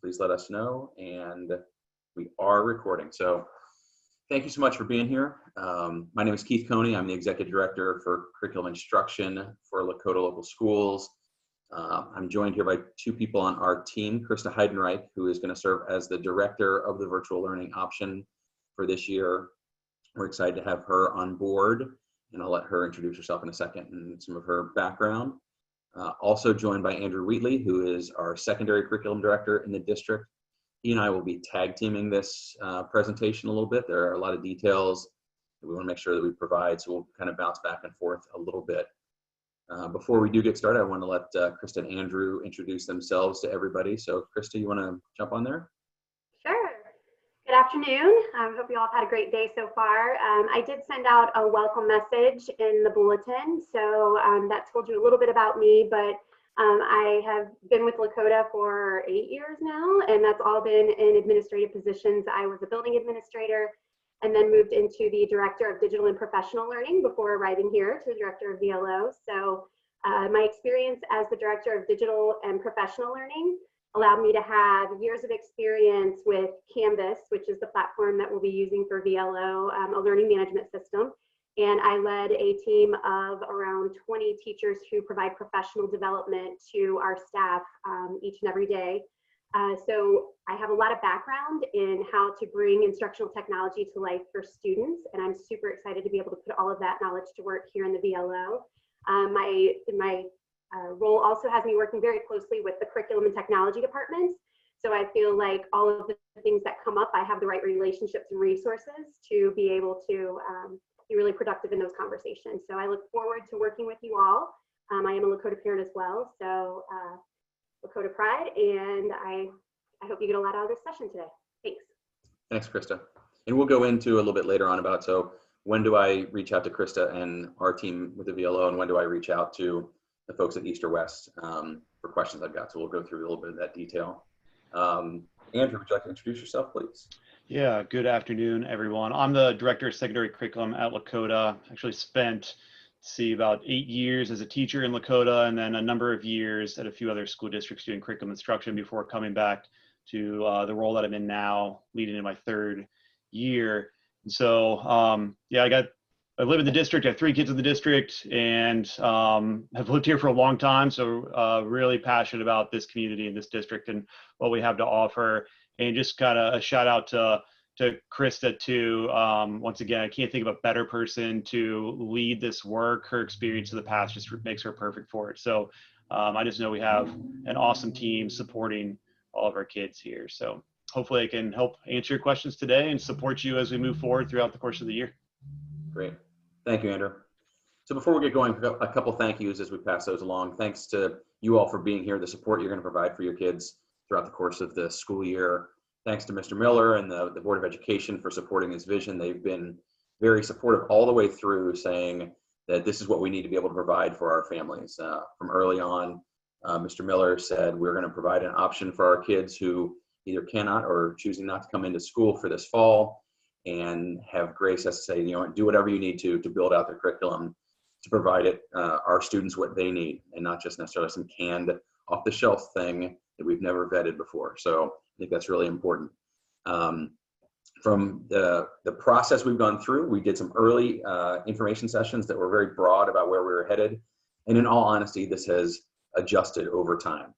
please let us know. And we are recording. So thank you so much for being here. My name is Keith Coney. I'm the Executive Director for Curriculum Instruction for Lakota Local Schools. I'm joined here by two people on our team, Krista Heidenreich, who is going to serve as the Director of the Virtual Learning Option for this year. We're excited to have her on board, and I'll let her introduce herself in a second and some of her background. Also joined by Andrew Wheatley, who is our Secondary Curriculum Director in the district. He and I will be tag teaming this presentation a little bit. There are a lot of details that we want to make sure that we provide, so we'll kind of bounce back and forth a little bit. Before we do get started, I want to let Krista and Andrew introduce themselves to everybody. So Krista, you want to jump on there? Sure. Good afternoon. I hope you all have had a great day so far. I did send out a welcome message in the bulletin, so that told you a little bit about me, but I have been with Lakota for 8 years now, and that's all been in administrative positions. I was a building administrator and then moved into the Director of Digital and Professional Learning before arriving here to the Director of VLO. So my experience as the Director of Digital and Professional Learning allowed me to have years of experience with Canvas, which is the platform that we'll be using for VLO, a learning management system. And I led a team of around 20 teachers who provide professional development to our staff each and every day. So I have a lot of background in how to bring instructional technology to life for students, and I'm super excited to be able to put all of that knowledge to work here in the VLO. My role also has me working very closely with the curriculum and technology departments. So I feel like all of the things that come up, I have the right relationships and resources to be able to be really productive in those conversations. So I look forward to working with you all. I am a Lakota parent as well, so Lakota pride, and I hope you get a lot out of this session today. Thanks. Thanks, Krista. And we'll go into a little bit later on about, so when do I reach out to Krista and our team with the VLO, and when do I reach out to the folks at East or West for questions I've got. So we'll go through a little bit of that detail. Andrew, would you like to introduce yourself, please? Yeah, good afternoon, everyone. I'm the Director of Secondary Curriculum at Lakota. Actually spent, about 8 years as a teacher in Lakota, and then a number of years at a few other school districts doing curriculum instruction before coming back to the role that I'm in now, leading in my 3rd year. And so, yeah, I live in the district, I have 3 kids in the district, and have lived here for a long time. So really passionate about this community and this district and what we have to offer. And just kind of a shout out to Krista too. Once again, I can't think of a better person to lead this work. Her experience in the past just makes her perfect for it. So I just know we have an awesome team supporting all of our kids here. So hopefully I can help answer your questions today and support you as we move forward throughout the course of the year. Great. Thank you, Andrew. So before we get going, a couple thank yous as we pass those along. Thanks to you all for being here, the support you're going to provide for your kids throughout the course of the school year. Thanks to Mr. Miller and the Board of Education for supporting this vision. They've been very supportive all the way through, saying that this is what we need to be able to provide for our families. From early on, Mr. Miller said we're going to provide an option for our kids who either cannot or choosing not to come into school for this fall, and have grace as to say, do whatever you need to build out their curriculum to provide our students what they need, and not just necessarily some canned off-the-shelf thing that we've never vetted before. So I think that's really important. From the process we've gone through, we did some early information sessions that were very broad about where we were headed. And in all honesty, this has adjusted over time.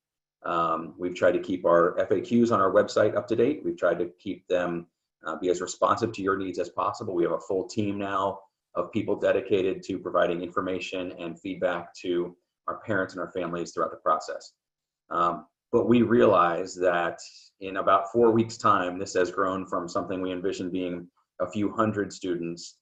We've tried to keep our FAQs on our website up to date. We've tried to keep them be as responsive to your needs as possible. We have a full team now of people dedicated to providing information and feedback to our parents and our families throughout the process. But we realize that in about 4 weeks' time, this has grown from something we envisioned being a few hundred students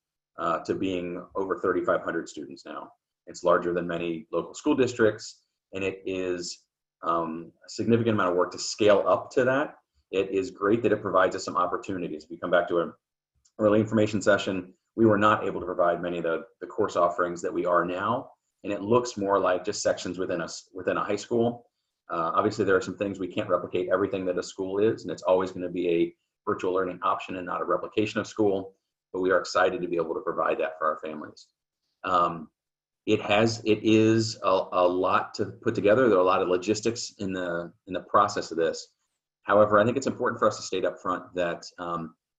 to being over 3,500 students now. It's larger than many local school districts, and it is a significant amount of work to scale up to that. It is great that it provides us some opportunities. If you come back to an early information session, we were not able to provide many of the course offerings that we are now, and it looks more like just sections within a high school. Obviously, there are some things we can't replicate everything that a school is, and it's always going to be a virtual learning option and not a replication of school, but we are excited to be able to provide that for our families. It is a lot to put together. There are a lot of logistics in the process of this. However, I think it's important for us to state up front that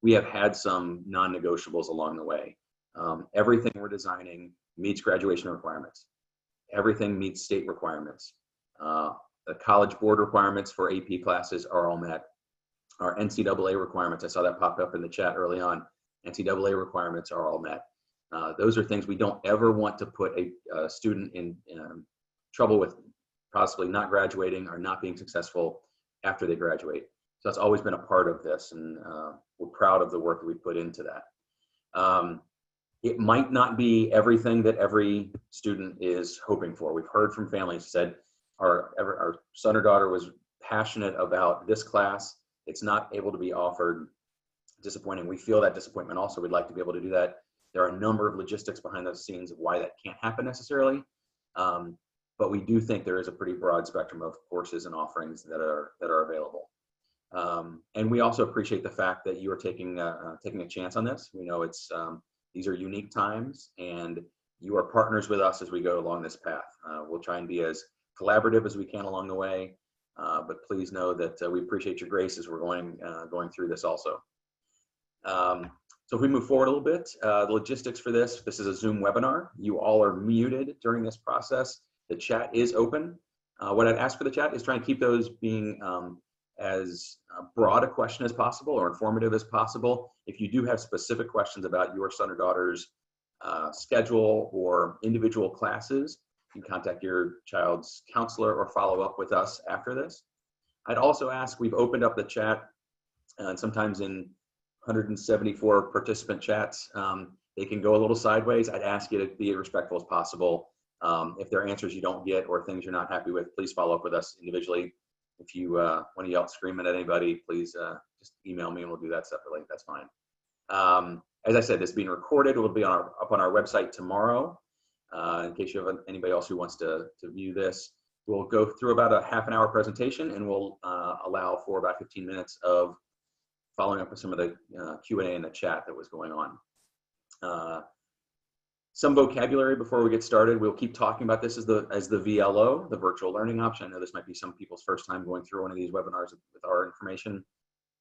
we have had some non-negotiables along the way. Everything we're designing meets graduation requirements. Everything meets state requirements. The College Board requirements for AP classes are all met. Our NCAA requirements, I saw that pop up in the chat early on, NCAA requirements are all met. Those are things we don't ever want to put a student in trouble with possibly not graduating or not being successful after they graduate. So that's always been a part of this, and we're proud of the work that we put into that. It might not be everything that every student is hoping for. We've heard from families who said our son or daughter was passionate about this class. It's not able to be offered. Disappointing. We feel that disappointment also. We'd like to be able to do that. There are a number of logistics behind the scenes of why that can't happen necessarily. But we do think there is a pretty broad spectrum of courses and offerings that are available. And we also appreciate the fact that you are taking a chance on this. We know these are unique times, and you are partners with us as we go along this path. We'll try and be as collaborative as we can along the way, but please know that we appreciate your grace as we're going through this also. So if we move forward a little bit, the logistics for this is a Zoom webinar. You all are muted during this process. The chat is open. What I'd ask for the chat is try and keep those being as broad a question as possible or informative as possible. If you do have specific questions about your son or daughter's schedule or individual classes, you can contact your child's counselor or follow up with us after this. I'd also ask, we've opened up the chat, and sometimes in 174 participant chats, they can go a little sideways. I'd ask you to be as respectful as possible. If there are answers you don't get or things you're not happy with, please follow up with us individually. If you want to yell screaming at anybody, please just email me and we'll do that separately. That's fine. As I said, this is being recorded. It will be up on our website tomorrow. In case you have anybody else who wants to view this, we'll go through about a half-an-hour presentation, and we'll allow for about 15 minutes of following up with some of the Q&A in the chat that was going on. Some vocabulary before we get started. We'll keep talking about this as the VLO, the virtual learning option. I know this might be some people's first time going through one of these webinars with our information,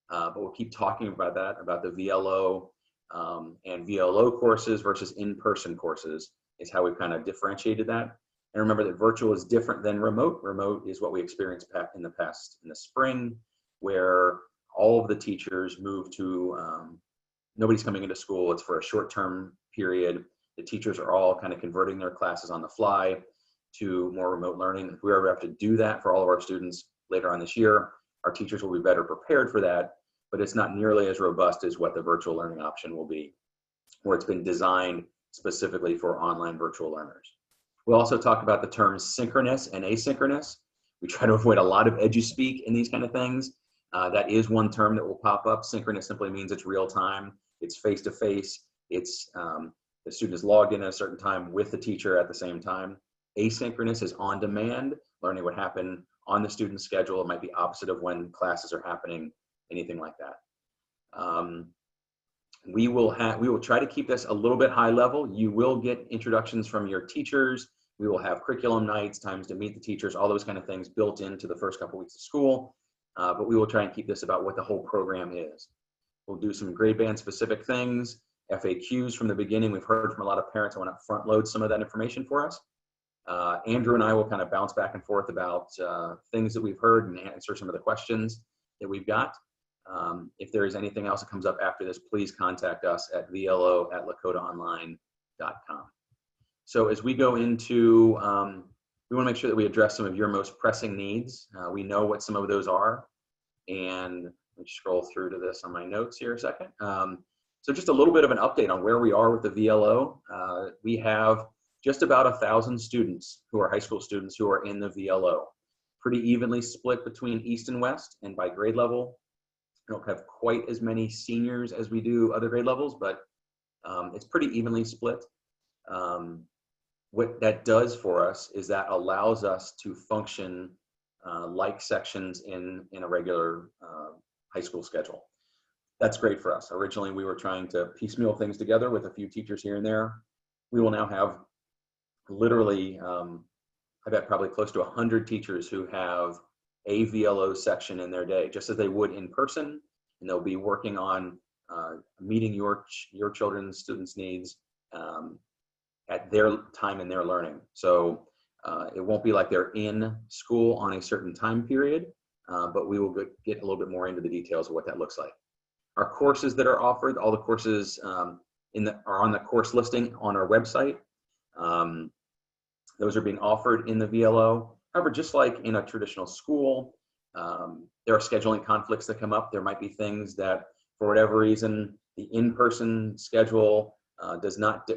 but we'll keep talking about that, about the VLO and VLO courses versus in-person courses is how we've kind of differentiated that. And remember that virtual is different than remote. Remote is what we experienced back in the spring, where all of the teachers moved to, nobody's coming into school. It's for a short-term period. The teachers are all kind of converting their classes on the fly to more remote learning. If we ever have to do that for all of our students later on this year, our teachers will be better prepared for that, but it's not nearly as robust as what the virtual learning option will be, where it's been designed specifically for online virtual learners. We'll also talk about the terms synchronous and asynchronous. We try to avoid a lot of eduspeak in these kind of things. That is one term that will pop up. Synchronous simply means it's real time, it's face-to-face, it's the student is logged in at a certain time with the teacher at the same time. Asynchronous is on demand, learning what happened on the student's schedule. It might be opposite of when classes are happening, anything like that. We will try to keep this a little bit high level. You will get introductions from your teachers. We will have curriculum nights, times to meet the teachers, all those kind of things built into the first couple weeks of school. But we will try and keep this about what the whole program is. We'll do some grade band specific things, FAQs from the beginning. We've heard from a lot of parents who want to front load some of that information for us. Andrew and I will kind of bounce back and forth about things that we've heard and answer some of the questions that we've got. If there is anything else that comes up after this, please contact us at vlo@lakotaonline.com. So as we go into, we want to make sure that we address some of your most pressing needs. We know what some of those are. And let me scroll through to this on my notes here a second. So just a little bit of an update on where we are with the VLO. We have just about 1,000 students who are high school students who are in the VLO. Pretty evenly split between East and West, and by grade level. We don't have quite as many seniors as we do other grade levels, but it's pretty evenly split. What that does for us is that allows us to function like sections in a regular high school schedule. That's great for us. Originally, we were trying to piecemeal things together with a few teachers here and there. We will now have literally, I bet probably close to 100 teachers who have a VLO section in their day, just as they would in person, and they'll be working on meeting your children's students' needs at their time in their learning. So it won't be like they're in school on a certain time period, but we will get a little bit more into the details of what that looks like. Our courses that are offered, all the courses are on the course listing on our website. Those are being offered in the VLO. However, just like in a traditional school, there are scheduling conflicts that come up. There might be things that, for whatever reason, the in-person schedule does not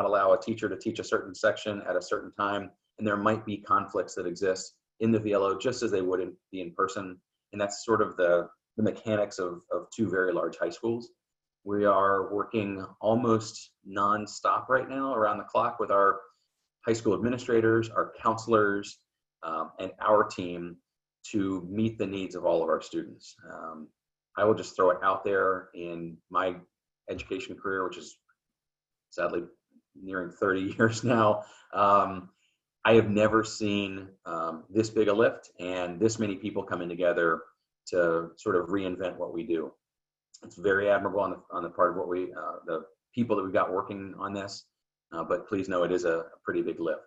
allow a teacher to teach a certain section at a certain time, and there might be conflicts that exist in the VLO just as they would be in person, and that's sort of the mechanics of two very large high schools. We are working almost non-stop right now, around the clock, with our high school administrators, our counselors, and our team to meet the needs of all of our students. I will just throw it out there, in my education career, which is sadly nearing 30 years now, I have never seen this big a lift and this many people coming together to sort of reinvent what we do. It's very admirable on the part of what the people that we've got working on this, but please know it is a pretty big lift.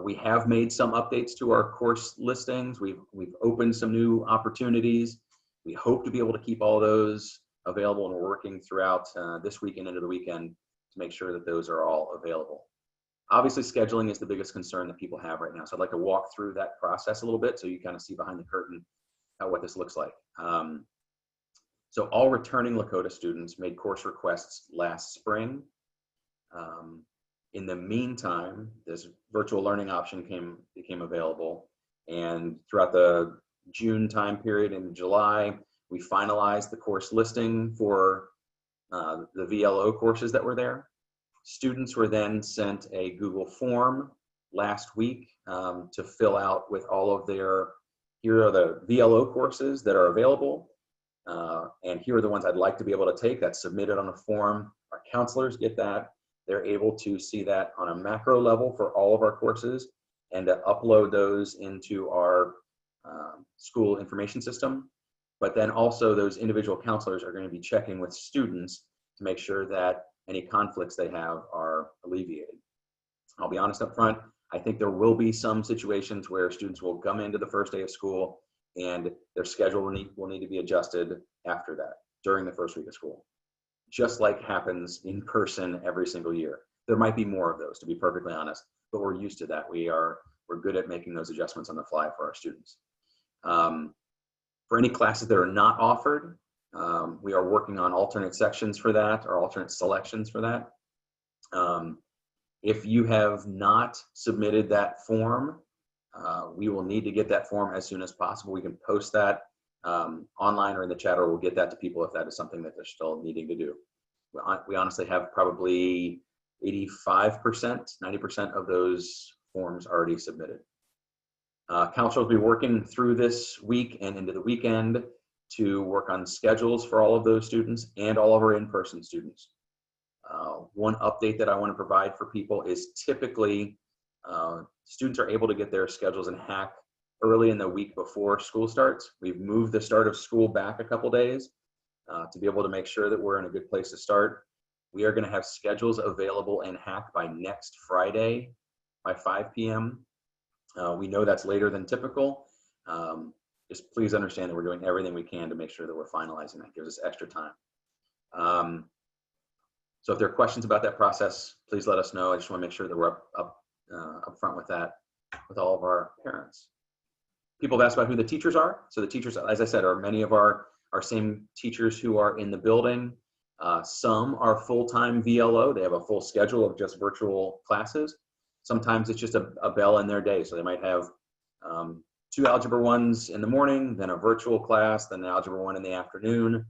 We have made some updates to our course listings. We've opened some new opportunities. We hope to be able to keep all those available, and we're working throughout this weekend into the weekend to make sure that those are all available. Obviously, scheduling is the biggest concern that people have right now. So I'd like to walk through that process a little bit so you kind of see behind the curtain what this looks like. So all returning Lakota students made course requests last spring. In the meantime, this virtual learning option became available, and throughout the June time period and July, we finalized the course listing for the VLO courses that were there. Students were then sent a Google form last week to fill out with all of here are the VLO courses that are available, and here are the ones I'd like to be able to take. That's submitted on a form. Our counselors get that. They're able to see that on a macro level for all of our courses and to upload those into our school information system. But then also those individual counselors are going to be checking with students to make sure that any conflicts they have are alleviated. I'll be honest up front, I think there will be some situations where students will come into the first day of school and their schedule will need to be adjusted after that, during the first week of school, just like happens in person every single year. There might be more of those, to be perfectly honest, but we're used to that. We're good at making those adjustments on the fly for our students. For any classes that are not offered, we are working on alternate sections for that, or alternate selections for that. If you have not submitted that form, we will need to get that form as soon as possible. We can post that online or in the chat, or we'll get that to people if that is something that they're still needing to do. We honestly have probably 85%, 90% of those forms already submitted. Counselors will be working through this week and into the weekend to work on schedules for all of those students and all of our in-person students. One update that I want to provide for people is typically students are able to get their schedules in hack early in the week before school starts. We've moved the start of school back a couple days to be able to make sure that we're in a good place to start. We are going to have schedules available in hack by next Friday by 5 p.m. We know that's later than typical. Just please understand that we're doing everything we can to make sure that we're finalizing that. It gives us extra time. So if there are questions about that process, please let us know. I just want to make sure that we're up front with that with all of our parents. People have asked about who the teachers are. So the teachers, as I said, are many of our same teachers who are in the building. Some are full-time VLO. They have a full schedule of just virtual classes. Sometimes it's just a bell in their day. So they might have 2 Algebra 1s in the morning, then a virtual class, then an Algebra 1 in the afternoon.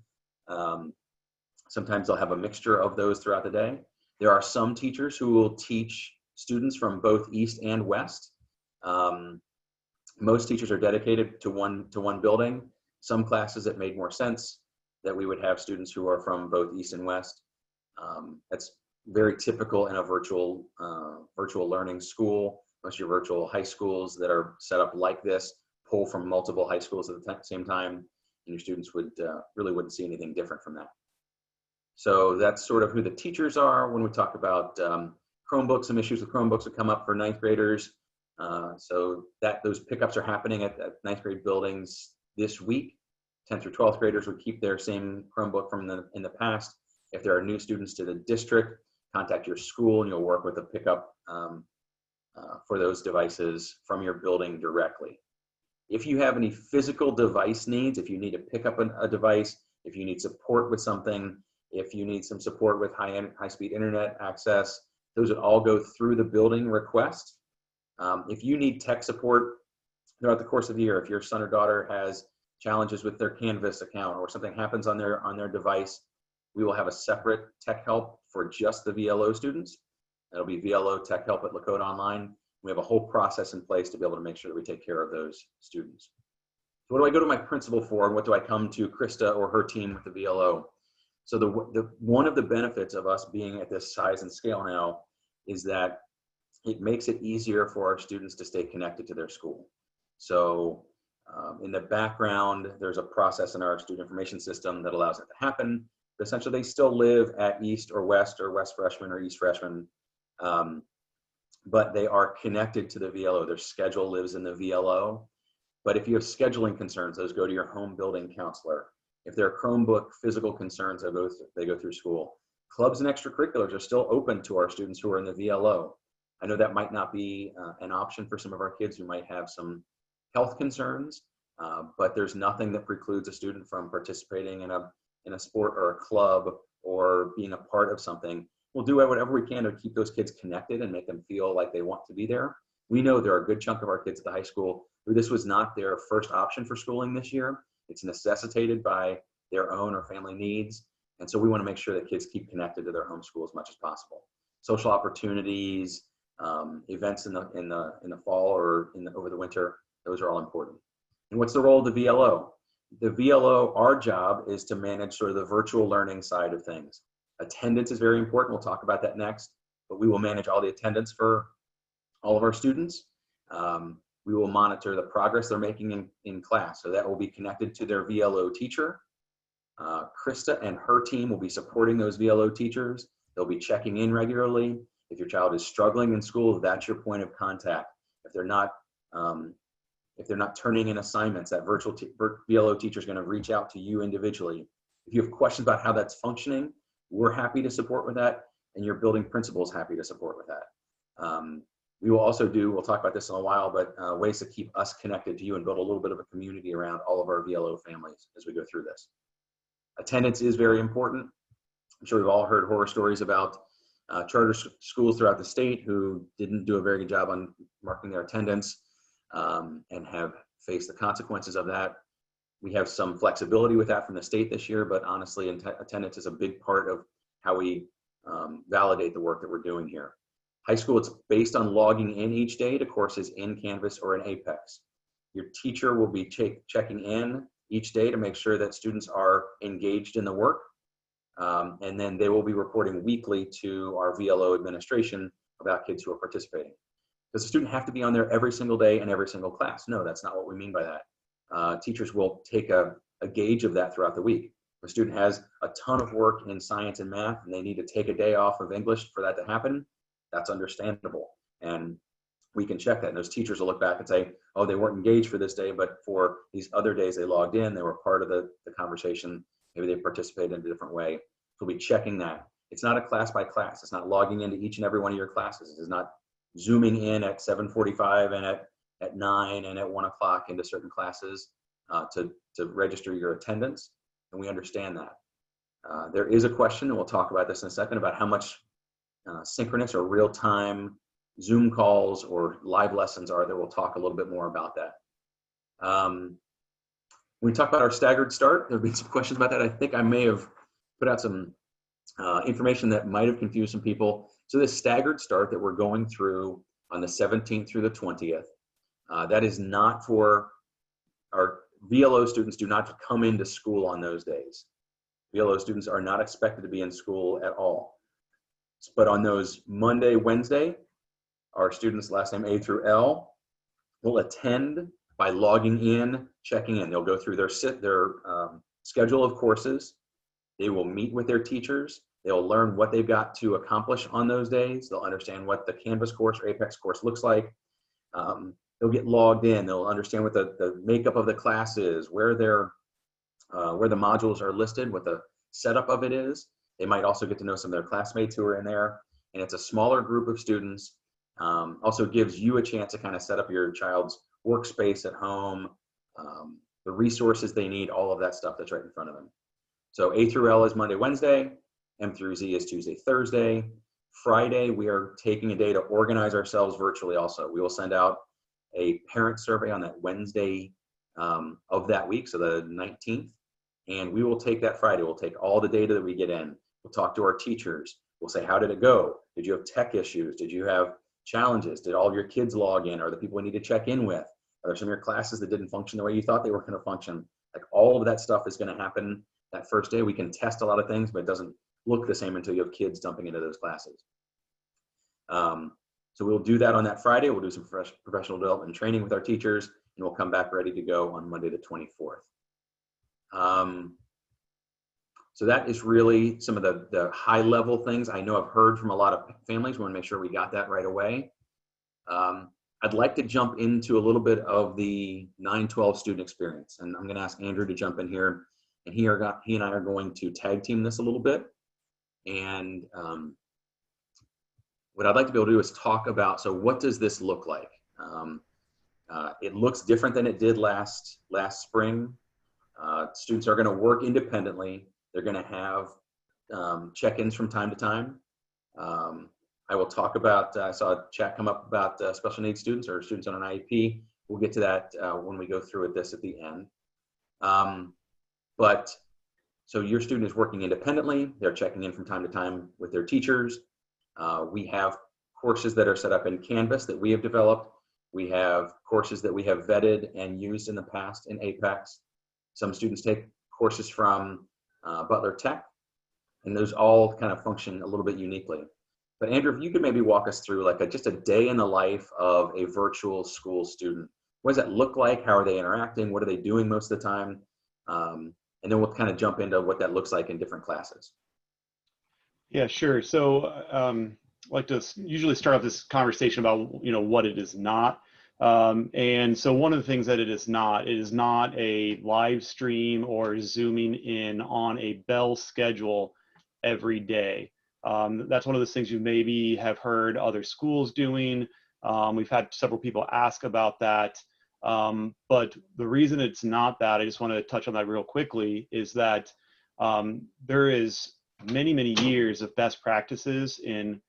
Sometimes they'll have a mixture of those throughout the day. There are some teachers who will teach students from both East and West. Most teachers are dedicated to one building. Some classes it made more sense that we would have students who are from both East and West. That's very typical in a virtual learning school. Most of your virtual high schools that are set up like this pull from multiple high schools at the same time, and your students would really wouldn't see anything different from that. So that's sort of who the teachers are. When we talk about Chromebooks, some issues with Chromebooks would come up for ninth graders. So those pickups are happening at ninth grade buildings this week. 10th through 12th graders would keep their same Chromebook from in the past. If there are new students to the district, contact your school and you'll work with a pickup for those devices from your building directly. If you have any physical device needs, if you need to pick up a device, if you need support with something, if you need some support with high-speed internet access, those would all go through the building request. If you need tech support throughout the course of the year, if your son or daughter has challenges with their Canvas account or something happens on their device, we will have a separate tech help for just the VLO students. That'll be VLO Tech Help at Lakota Online. We have a whole process in place to be able to make sure that we take care of those students. So what do I go to my principal for, and what do I come to Krista or her team with the VLO? So one of the benefits of us being at this size and scale now is that it makes it easier for our students to stay connected to their school. So in the background, there's a process in our student information system that allows it to happen. But essentially, they still live at East Freshman or East Freshman, but they are connected to the VLO. Their schedule lives in the VLO. But if you have scheduling concerns, those go to your home building counselor. If there are Chromebook physical concerns, they go through school. Clubs and extracurriculars are still open to our students who are in the VLO. I know that might not be an option for some of our kids who might have some health concerns, but there's nothing that precludes a student from participating in a sport or a club or being a part of something. We'll do whatever we can to keep those kids connected and make them feel like they want to be there. We know there are a good chunk of our kids at the high school who this was not their first option for schooling this year. It's necessitated by their own or family needs. And so we want to make sure that kids keep connected to their home school as much as possible. Social opportunities, events in the fall or over the winter, those are all important. And what's the role of the VLO? The VLO, our job is to manage sort of the virtual learning side of things. Attendance is very important. We'll talk about that next, but we will manage all the attendance for all of our students. We will monitor the progress they're making in class. So that will be connected to their VLO teacher. Krista and her team will be supporting those VLO teachers. They'll be checking in regularly. If your child is struggling in school, that's your point of contact. If they're not turning in assignments, that virtual VLO teacher is going to reach out to you individually. If you have questions about how that's functioning, we're happy to support with that, and your building principal is happy to support with that. We will also we'll talk about this in a while, but ways to keep us connected to you and build a little bit of a community around all of our VLO families as we go through this. Attendance is very important. I'm sure we've all heard horror stories about charter schools throughout the state who didn't do a very good job on marking their attendance and have faced the consequences of that. We have some flexibility with that from the state this year, but honestly, attendance is a big part of how we validate the work that we're doing here. High school, it's based on logging in each day to courses in Canvas or in Apex. Your teacher will be checking in each day to make sure that students are engaged in the work. And then they will be reporting weekly to our VLO administration about kids who are participating. Does the student have to be on there every single day and every single class? No, that's not what we mean by that. Teachers will take a gauge of that throughout the week. If a student has a ton of work in science and math and they need to take a day off of English for that to happen, that's understandable. And we can check that. And those teachers will look back and say, oh, they weren't engaged for this day, but for these other days they logged in, they were part of the conversation, maybe they participated in a different way. So we'll be checking that. It's not a class by class. It's not logging into each and every one of your classes. It is not zooming in at 7:45 and at 9 and at 1 o'clock into certain classes to register your attendance. And we understand that. There is a question, and we'll talk about this in a second, about how much synchronous or real-time Zoom calls or live lessons are there. We'll talk a little bit more about that. When we talk about our staggered start, there have been some questions about that. I think I may have put out some information that might have confused some people. So this staggered start that we're going through on the 17th through the 20th, that is not for our VLO students. Do not come into school on those days. VLO students are not expected to be in school at all. But on those Monday, Wednesday, our students, last name A through L, will attend by logging in, checking in. They'll go through their schedule of courses. They will meet with their teachers. They'll learn what they've got to accomplish on those days. They'll understand what the Canvas course or Apex course looks like. They'll get logged in. They'll understand what the makeup of the class is, where the modules are listed, what the setup of it is. They might also get to know some of their classmates who are in there. And it's a smaller group of students. Also gives you a chance to kind of set up your child's workspace at home, the resources they need, all of that stuff that's right in front of them. So A through L is Monday, Wednesday. M through Z is Tuesday, Thursday. Friday, we are taking a day to organize ourselves virtually also. We will send out a parent survey on that Wednesday of that week, so the 19th. And we will take that Friday. We'll take all the data that we get in. We'll talk to our teachers. We'll say, how did it go? Did you have tech issues? Did you have challenges? Did all of your kids log in? Are the people we need to check in with? Are there some of your classes that didn't function the way you thought they were going to function? Like all of that stuff is going to happen that first day. We can test a lot of things, but it doesn't look the same until you have kids dumping into those classes. So we'll do that on that Friday. We'll do some professional development training with our teachers, and we'll come back ready to go on Monday the 24th. So that is really some of the high level things. I know I've heard from a lot of families. We want to make sure we got that right away. I'd like to jump into a little bit of the 9-12 student experience, and I'm going to ask Andrew to jump in here, and he and I are going to tag team this a little bit. And what I'd like to be able to do is talk about, so what does this look like? It looks different than it did last spring. Students are going to work independently. They're going to have check-ins from time to time. I will talk about, I saw a chat come up about special needs students or students on an IEP. We'll get to that when we go through this at the end. So your student is working independently. They're checking in from time to time with their teachers. We have courses that are set up in Canvas that we have developed. We have courses that we have vetted and used in the past in Apex. Some students take courses from Butler Tech, and those all kind of function a little bit uniquely. But Andrew, if you could maybe walk us through like just a day in the life of a virtual school student. What does that look like? How are they interacting? What are they doing most of the time? And then we'll kind of jump into what that looks like in different classes. Yeah, sure. So I like to usually start off this conversation about, what it is not. And so one of the things that it is not a live stream or zooming in on a bell schedule every day. That's one of those things you maybe have heard other schools doing. We've had several people ask about that. But the reason it's not that, I just want to touch on that real quickly, is that there is many, many years of best practices in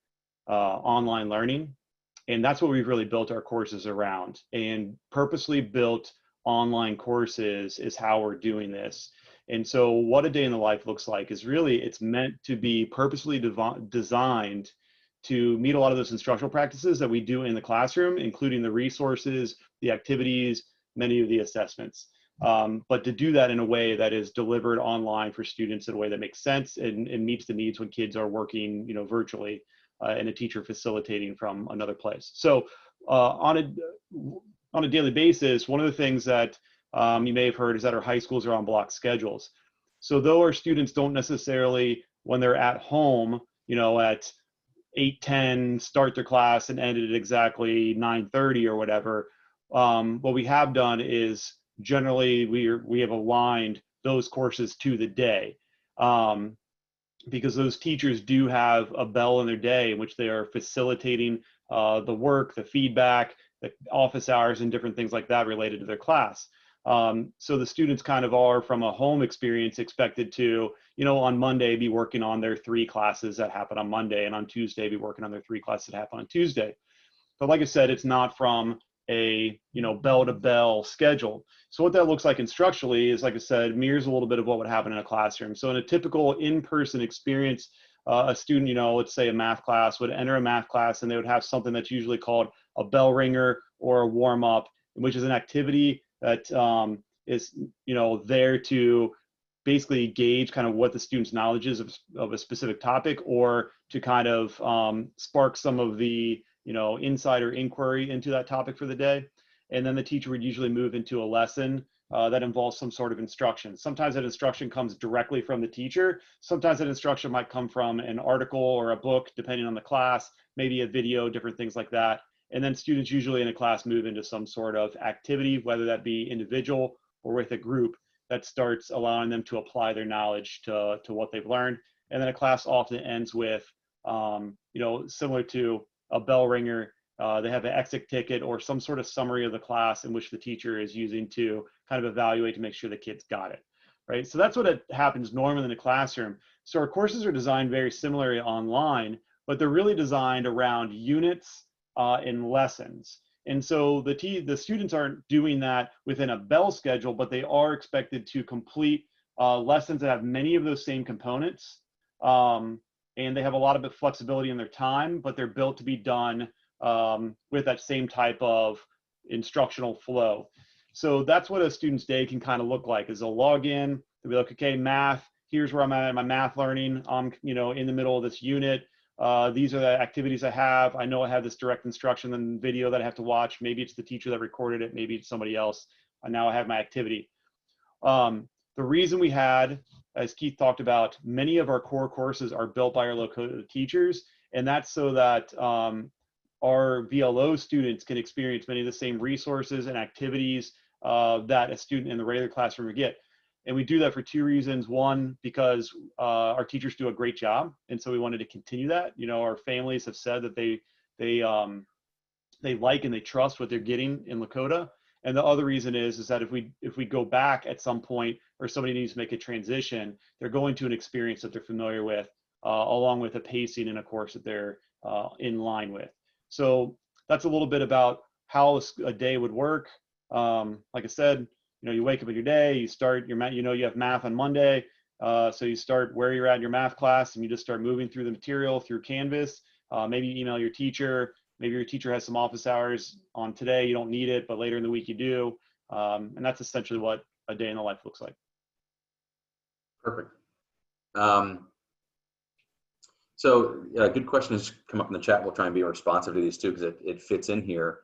online learning. And that's what we've really built our courses around. And purposely built online courses is how we're doing this. And so what a day in the life looks like is really, it's meant to be purposely designed to meet a lot of those instructional practices that we do in the classroom, including the resources, the activities, many of the assessments. But to do that in a way that is delivered online for students in a way that makes sense and meets the needs when kids are working, virtually, and a teacher facilitating from another place. So on a daily basis, one of the things that you may have heard is that our high schools are on block schedules. So though our students don't necessarily, when they're at home, at 8:10 start their class and end at exactly 9:30 or whatever, what we have done is generally we have aligned those courses to the day, because those teachers do have a bell in their day in which they are facilitating the work, the feedback, the office hours, and different things like that related to their class. So the students kind of are, from a home experience, expected to, on Monday be working on their 3 classes that happen on Monday, and on Tuesday be working on their 3 classes that happen on Tuesday. But like I said, it's not from a bell to bell schedule. So what that looks like instructionally is, like I said, mirrors a little bit of what would happen in a classroom. So in a typical in-person experience, a student, let's say a math class, would enter a math class, and they would have something that's usually called a bell ringer or a warm-up, which is an activity that is there to basically gauge kind of what the student's knowledge is of a specific topic, or to kind of spark some of the insider inquiry into that topic for the day. and then the teacher would usually move into a lesson that involves some sort of instruction. Sometimes that instruction comes directly from the teacher. Sometimes that instruction might come from an article or a book, depending on the class, maybe a video, different things like that. And then students usually in a class move into some sort of activity, whether that be individual or with a group, that starts allowing them to apply their knowledge to what they've learned. And then a class often ends with, similar to a bell ringer, they have an exit ticket or some sort of summary of the class in which the teacher is using to kind of evaluate to make sure the kids got it, right? So that's what happens normally in the classroom. So our courses are designed very similarly online, but they're really designed around units and lessons. And so the students aren't doing that within a bell schedule, but they are expected to complete lessons that have many of those same components. And they have a lot of flexibility in their time, but they're built to be done with that same type of instructional flow. So that's what a student's day can kind of look like, is they'll log in, they'll be like, okay, math, here's where I'm at in my math learning. I'm, in the middle of this unit. These are the activities I have. I know I have this direct instruction and video that I have to watch. Maybe it's the teacher that recorded it. Maybe it's somebody else. And now I have my activity. The reason we had, as Keith talked about, many of our core courses are built by our Lakota teachers. And that's so that our VLO students can experience many of the same resources and activities that a student in the regular classroom would get. And we do that for two reasons. One, because our teachers do a great job, and so we wanted to continue that. Our families have said that they like and they trust what they're getting in Lakota. And the other reason is that if we go back at some point, or somebody needs to make a transition, they're going to an experience that they're familiar with, along with a pacing in a course that they're in line with. So that's a little bit about how a day would work. Like I said, you wake up in your day, you start your math, you have math on Monday. So you start where you're at in your math class, and you just start moving through the material through Canvas. Maybe you email your teacher. Maybe your teacher has some office hours on today. You don't need it, but later in the week you do. And that's essentially what a day in the life looks like. Perfect. So good question has come up in the chat. We'll try and be responsive to these too, because it fits in here.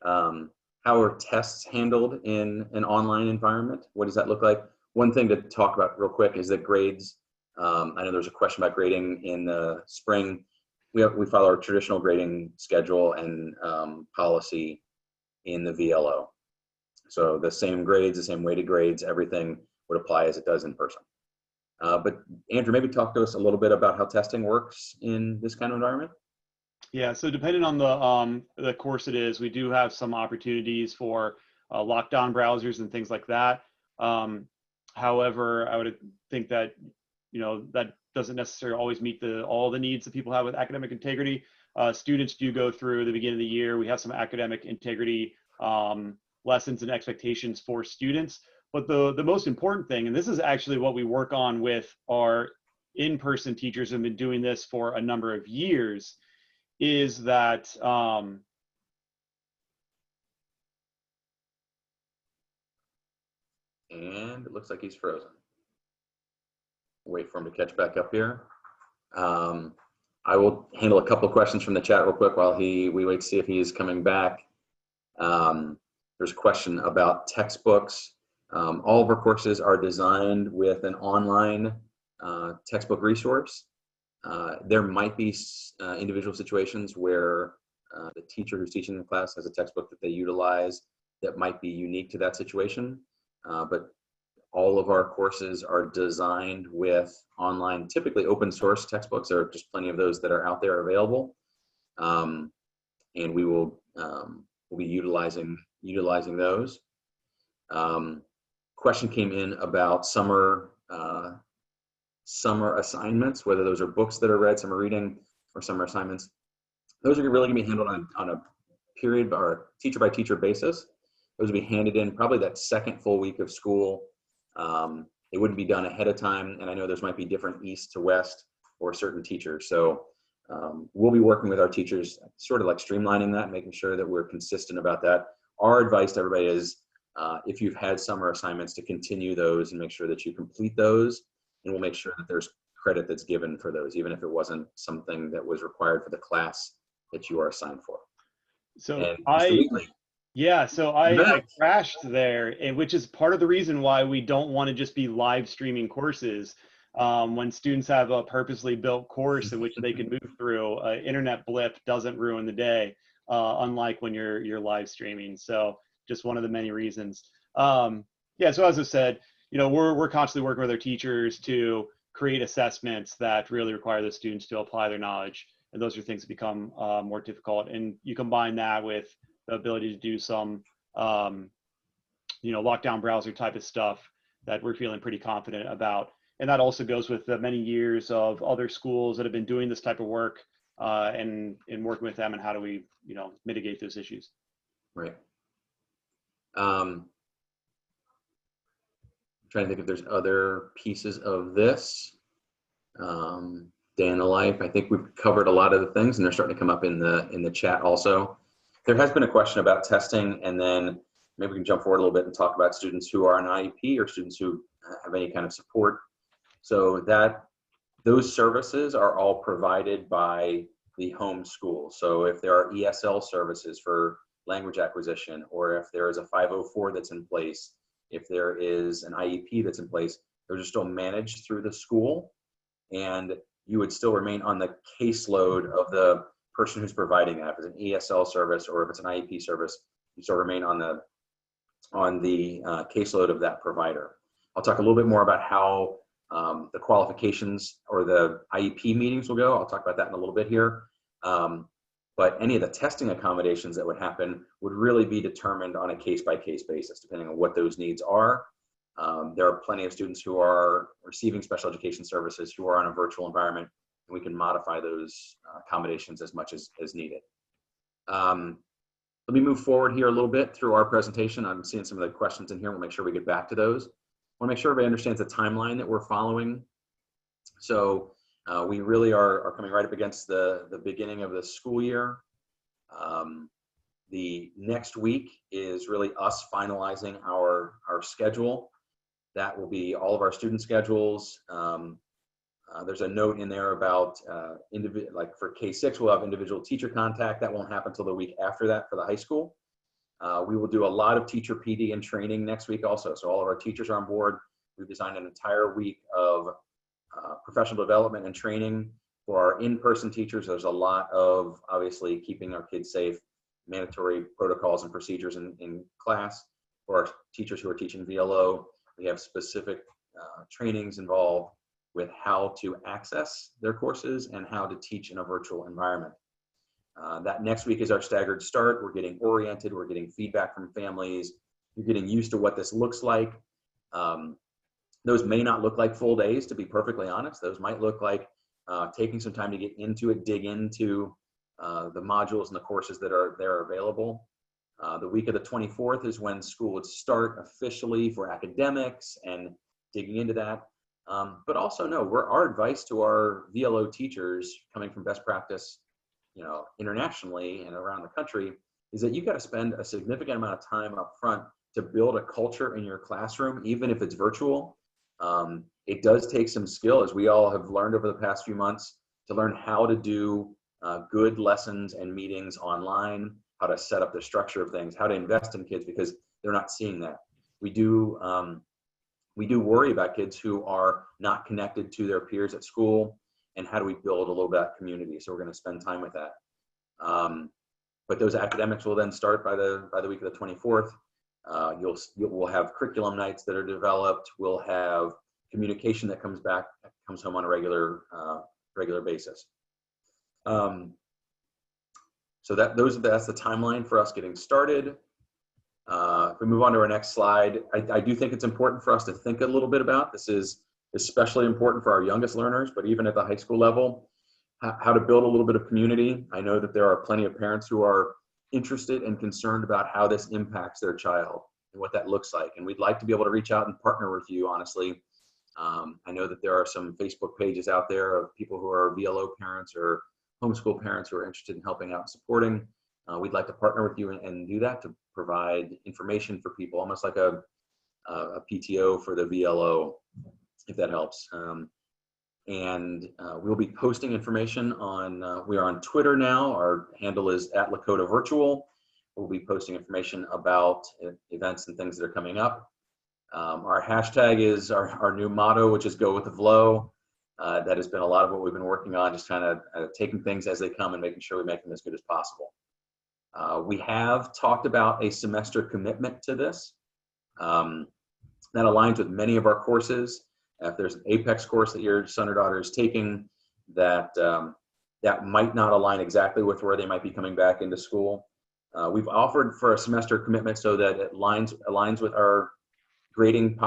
How are tests handled in an online environment? What does that look like? One thing to talk about real quick is that grades. I know there's a question about grading in the spring. We follow our traditional grading schedule and policy in the VLO. So the same grades, the same weighted grades, everything would apply as it does in person. But Andrew, maybe talk to us a little bit about how testing works in this kind of environment. Yeah, so depending on the course it is, we do have some opportunities for lockdown browsers and things like that. However, I would think that that doesn't necessarily always meet all the needs that people have with academic integrity. Students do go through the beginning of the year. We have some academic integrity lessons and expectations for students. But the most important thing, and this is actually what we work on with our in-person teachers who have been doing this for a number of years, is that and it looks like he's frozen. Wait for him to catch back up here. I will handle a couple of questions from the chat real quick while we wait to see if he is coming back. There's a question about textbooks. All of our courses are designed with an online textbook resource. There might be individual situations where the teacher who's teaching the class has a textbook that they utilize that might be unique to that situation. But all of our courses are designed with online, typically open source textbooks. There are just plenty of those that are out there available. And we will we'll be utilizing those. Question came in about summer assignments, whether those are books that are read, summer reading, or summer assignments. Those are really going to be handled on a period or teacher by teacher basis. Those will be handed in probably that second full week of school. It wouldn't be done ahead of time, and I know those might be different east to west or certain teachers. So we'll be working with our teachers, sort of like streamlining that, making sure that we're consistent about that. Our advice to everybody is, if you've had summer assignments, to continue those and make sure that you complete those, and we'll make sure that there's credit that's given for those, even if it wasn't something that was required for the class that you are assigned for. So and Yeah, so You I bet. crashed there, and which is part of the reason why we don't want to just be live streaming courses. When students have a purposely built course in which they can move through, internet blip doesn't ruin the day, unlike when you're live streaming. So just one of the many reasons. Yeah, so as I said, we're constantly working with our teachers to create assessments that really require the students to apply their knowledge, and those are things that become more difficult. And you combine that with the ability to do some, lockdown browser type of stuff that we're feeling pretty confident about. And that also goes with the many years of other schools that have been doing this type of work, and working with them and how do we, mitigate those issues. Right. I'm trying to think if there's other pieces of this. Day in the life. I think we've covered a lot of the things, and they're starting to come up in the chat also. There has been a question about testing, and then maybe we can jump forward a little bit and talk about students who are on IEP or students who have any kind of support. So those services are all provided by the home school. So if there are ESL services for language acquisition, or if there is a 504 that's in place, if there is an IEP that's in place, those are still managed through the school, and you would still remain on the caseload of the person who's providing that. If it's an ESL service or if it's an IEP service, you still remain on the caseload of that provider. I'll talk a little bit more about how the qualifications or the IEP meetings will go. I'll talk about that in a little bit here. But any of the testing accommodations that would happen would really be determined on a case-by-case basis, depending on what those needs are. There are plenty of students who are receiving special education services who are on a virtual environment, and we can modify those accommodations as much as needed. Let me move forward here a little bit through our presentation. I'm seeing some of the questions in here. We'll make sure we get back to those. I want to make sure everybody understands the timeline that we're following. So we really are coming right up against the beginning of the school year. The next week is really us finalizing our schedule. That will be all of our student schedules. There's a note in there about like for K6, we'll have individual teacher contact. That won't happen until the week after that for the high school. We will do a lot of teacher PD and training next week also. So all of our teachers are on board. We've designed an entire week of professional development and training for our in-person teachers. There's a lot of obviously keeping our kids safe, mandatory protocols and procedures in class. For our teachers who are teaching VLO, we have specific trainings involved with how to access their courses and how to teach in a virtual environment. That next week is our staggered start. We're getting oriented. We're getting feedback from families. You're getting used to what this looks like. Those may not look like full days, to be perfectly honest. Those might look like taking some time to get into it, dig into the modules and the courses that are there available. The week of the 24th is when school would start officially for academics and digging into that. But also our advice to our VLO teachers coming from best practice, internationally and around the country, is that you've got to spend a significant amount of time up front to build a culture in your classroom, even if it's virtual. It does take some skill, as we all have learned over the past few months, to learn how to do good lessons and meetings online, how to set up the structure of things, how to invest in kids, because they're not seeing that. We do worry about kids who are not connected to their peers at school, and how do we build a little bit of community. So we're going to spend time with that. But those academics will then start by the week of the 24th. We'll have curriculum nights that are developed. We'll have communication that comes home on a regular basis. So that's the timeline for us getting started. If we move on to our next slide, I do think it's important for us to think a little bit about this. Is especially important for our youngest learners, but even at the high school level, how to build a little bit of community. I know that there are plenty of parents who are interested and concerned about how this impacts their child and what that looks like. And we'd like to be able to reach out and partner with you, honestly. I know that there are some Facebook pages out there of people who are VLO parents or homeschool parents who are interested in helping out and supporting. We'd like to partner with you and do that, to provide information for people, almost like a PTO for the VLO, if that helps. We'll be posting information on, we are on Twitter now. Our handle is @Lakota Virtual. we'll be posting information about events and things that are coming up. Our hashtag is our new motto, which is go with the VLO. That has been a lot of what we've been working on, just kind of taking things as they come and making sure we make them as good as possible. We have talked about a semester commitment to this. That aligns with many of our courses. If there's an Apex course that your son or daughter is taking that might not align exactly with where they might be coming back into school, we've offered for a semester commitment so that it aligns with our grading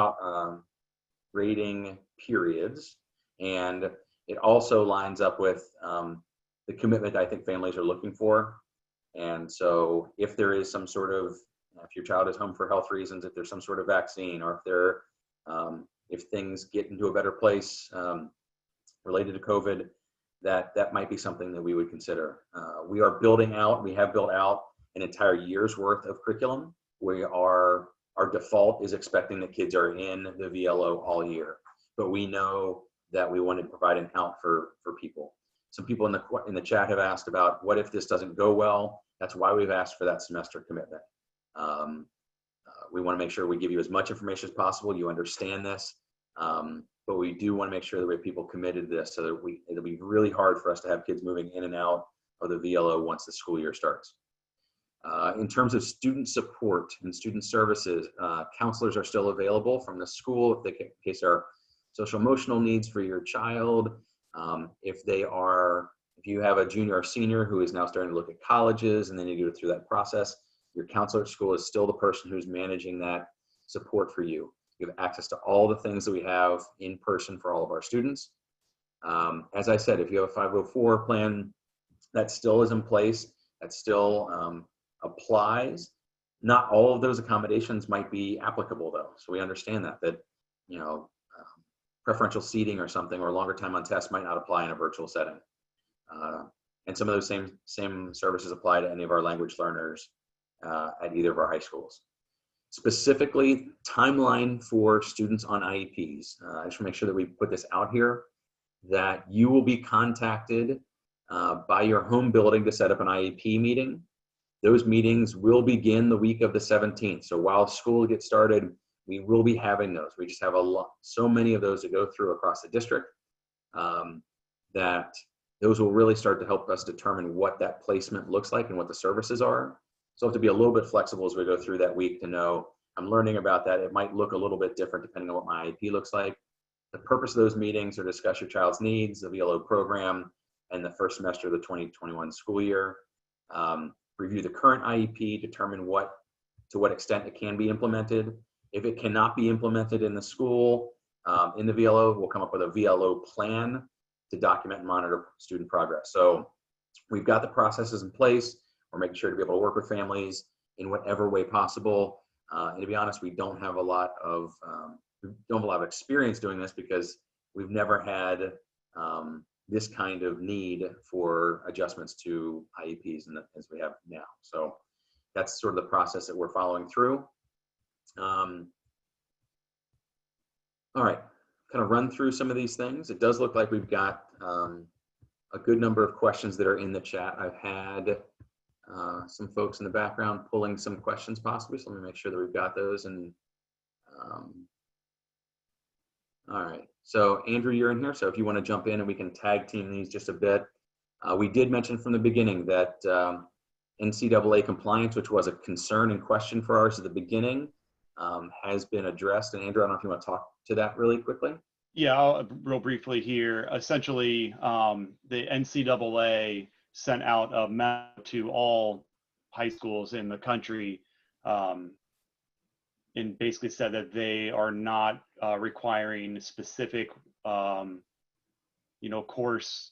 periods, and it also lines up with the commitment I think families are looking for. And so if there is some sort of, if your child is home for health reasons, if there's some sort of vaccine, or if things get into a better place related to COVID, that might be something that we would consider. We have built out an entire year's worth of curriculum. Our default is expecting that kids are in the VLO all year, but we know that we want to provide an out for people. Some people in the chat have asked about what if this doesn't go well. That's why we've asked for that semester commitment. We want to make sure we give you as much information as possible. You understand this, but we do want to make sure that we have people committed to this, so that it'll be really hard for us to have kids moving in and out of the VLO once the school year starts. In terms of student support and student services, counselors are still available from the school in case there are social emotional needs for your child. If you have a junior or senior who is now starting to look at colleges and then you go through that process, your counselor at school is still the person who's managing that support for you. You have access to all the things that we have in person for all of our students. As I said, if you have a 504 plan, that still is in place, that still applies. Not all of those accommodations might be applicable though. So we understand that preferential seating or something, or longer time on test might not apply in a virtual setting. And some of those same services apply to any of our language learners at either of our high schools. Specifically, timeline for students on IEPs. I just want to make sure that we put this out here, that you will be contacted by your home building to set up an IEP meeting. Those meetings will begin the week of the 17th. So while school gets started, we will be having those. We just have so many of those to go through across the district that those will really start to help us determine what that placement looks like and what the services are. So have to be a little bit flexible as we go through that week to know I'm learning about that. It might look a little bit different depending on what my IEP looks like. The purpose of those meetings are to discuss your child's needs, the VLO program, and the first semester of the 2021 school year. Review the current IEP, determine to what extent it can be implemented. If it cannot be implemented in the school, in the VLO, we'll come up with a VLO plan to document and monitor student progress. So we've got the processes in place. We're making sure to be able to work with families in whatever way possible. And to be honest, we don't have a lot of experience doing this because we've never had this kind of need for adjustments to IEPs as we have now. So that's sort of the process that we're following through. All right, kind of run through some of these things. It does look like we've got a good number of questions that are in the chat. I've had some folks in the background pulling some questions possibly, so let me make sure that we've got those. And all right, so Andrew, you're in here, so if you want to jump in and we can tag team these just a bit. We did mention from the beginning that NCAA compliance, which was a concern and question for ours at the beginning, has been addressed. And Andrew, I don't know if you want to talk to that really quickly. Yeah, real briefly here. Essentially, the NCAA sent out a memo to all high schools in the country and basically said that they are not requiring specific, course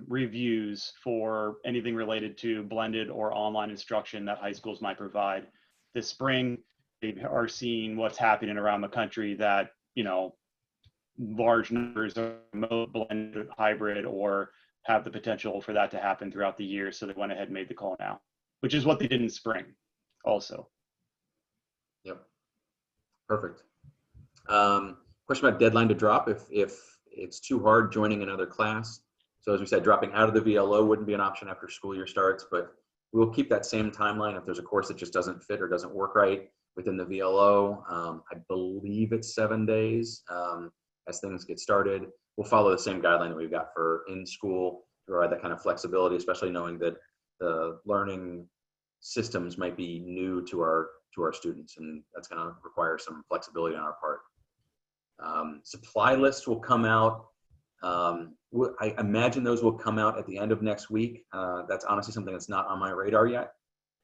reviews for anything related to blended or online instruction that high schools might provide. This spring, they are seeing what's happening around the country that, large numbers of remote, blended, hybrid, or have the potential for that to happen throughout the year. So they went ahead and made the call now, which is what they did in spring also. Yep. Perfect. Question about deadline to drop if it's too hard joining another class. So as we said, dropping out of the VLO wouldn't be an option after school year starts, but we'll keep that same timeline if there's a course that just doesn't fit or doesn't work right within the VLO. I believe it's 7 days as things get started. We'll follow the same guideline that we've got for in school to provide that kind of flexibility, especially knowing that the learning systems might be new to our students, and that's going to require some flexibility on our part. Supply lists will come out. I imagine those will come out at the end of next week. That's honestly something that's not on my radar yet.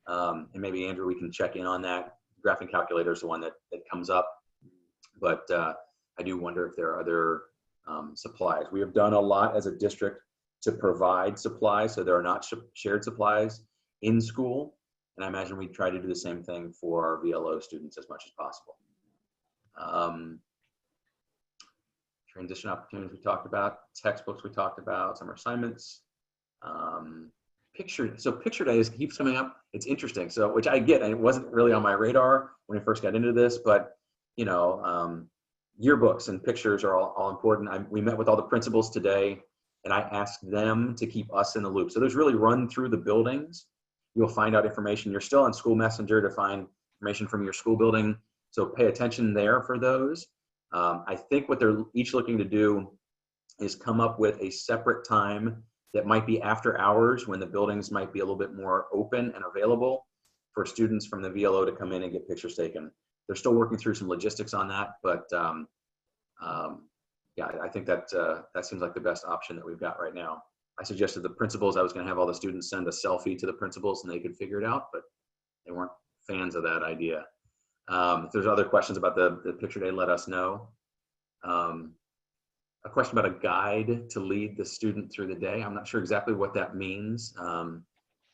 And maybe Andrew, we can check in on that. Graphing calculator is the one that comes up, but I do wonder if there are other supplies. We have done a lot as a district to provide supplies, so there are not shared supplies in school. And I imagine we try to do the same thing for our VLO students as much as possible. Transition opportunities we talked about, textbooks we talked about, summer assignments. Picture day keeps coming up. It's interesting. So, which I get, and it wasn't really on my radar when I first got into this, but you know, yearbooks and pictures are all important. We met with all the principals today, and I asked them to keep us in the loop. So there's really run through the buildings. You'll find out information. You're still on School Messenger to find information from your school building. So pay attention there for those. I think what they're each looking to do is come up with a separate time that might be after hours when the buildings might be a little bit more open and available for students from the VLO to come in and get pictures taken. They're still working through some logistics on that, but yeah, I think that that seems like the best option that we've got right now. I suggested the principals, I was going to have all the students send a selfie to the principals and they could figure it out, but they weren't fans of that idea. If there's other questions about the picture day, let us know. A question about a guide to lead the student through the day. I'm not sure exactly what that means.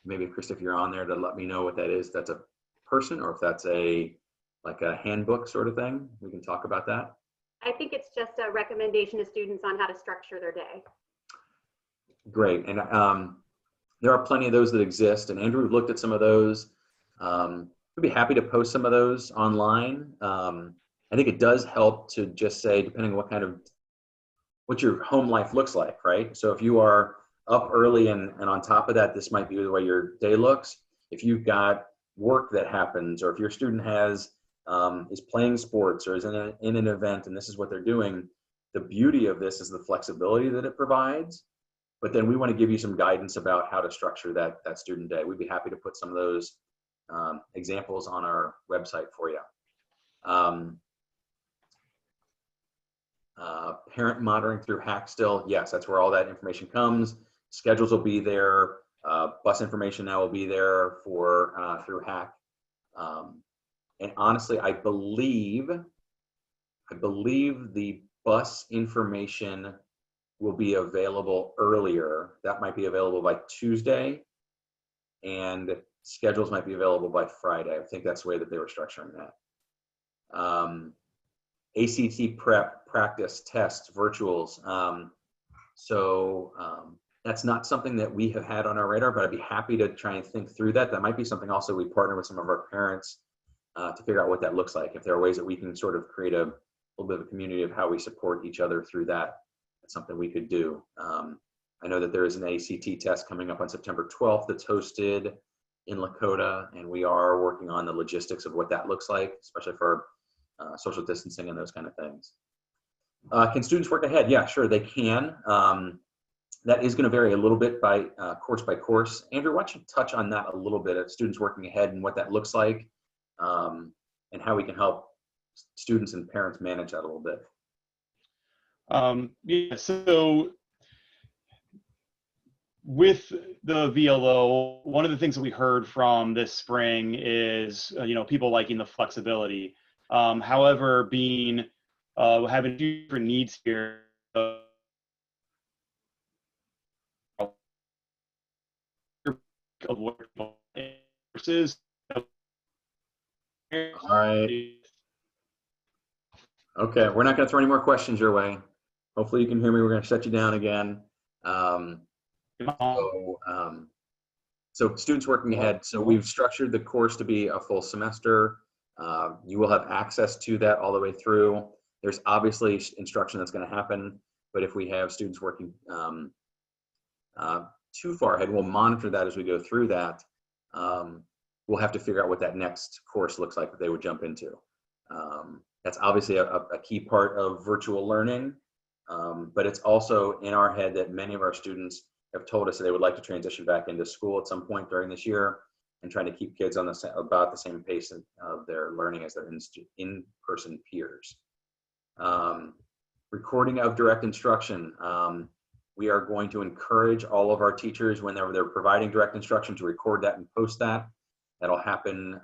Maybe Krista, if you're on there, to let me know what that is. If that's a person or if that's like a handbook sort of thing. We can talk about that. I think it's just a recommendation to students on how to structure their day. Great. And there are plenty of those that exist. And Andrew looked at some of those. We'd be happy to post some of those online. I think it does help to just say, depending on what your home life looks like, right? So if you are up early and on top of that, this might be the way your day looks. If you've got work that happens, or if your student is playing sports or is in an event and this is what they're doing, the beauty of this is the flexibility that it provides. But then we want to give you some guidance about how to structure that student day. We'd be happy to put some of those examples on our website for you. Parent monitoring through Hack still, yes, that's where all that information comes. Schedules will be there. Bus information now will be there for through Hack. And honestly, I believe the bus information will be available earlier. That might be available by Tuesday, and schedules might be available by Friday. I think that's the way that they were structuring that. ACT prep, practice, tests, virtuals. That's not something that we have had on our radar, but I'd be happy to try and think through that. That might be something also we partner with some of our parents to figure out what that looks like. If there are ways that we can sort of create a little bit of a community of how we support each other through that, that's something we could do. I know that there is an ACT test coming up on September 12th that's hosted in Lakota, and we are working on the logistics of what that looks like, especially for social distancing and those kind of things. Can students work ahead? Yeah, sure, they can. That is going to vary a little bit by course. Andrew, why don't you touch on that a little bit, of students working ahead and what that looks like, and how we can help students and parents manage that a little bit. Yeah, so with the VLO, one of the things that we heard from this spring is, people liking the flexibility. However, having different needs here, versus. All right. Okay, we're not going to throw any more questions your way. Hopefully you can hear me. We're going to shut you down again. So students working ahead. So we've structured the course to be a full semester. You will have access to that all the way through. There's obviously instruction that's going to happen, but if we have students working too far ahead, we'll monitor that as we go through that. we'll have to figure out what that next course looks like that they would jump into. That's obviously a key part of virtual learning, but it's also in our head that many of our students have told us that they would like to transition back into school at some point during this year, and trying to keep kids on about the same pace of their learning as their in-person peers. Recording of direct instruction. We are going to encourage all of our teachers, whenever they're providing direct instruction, to record that and post that. That'll happen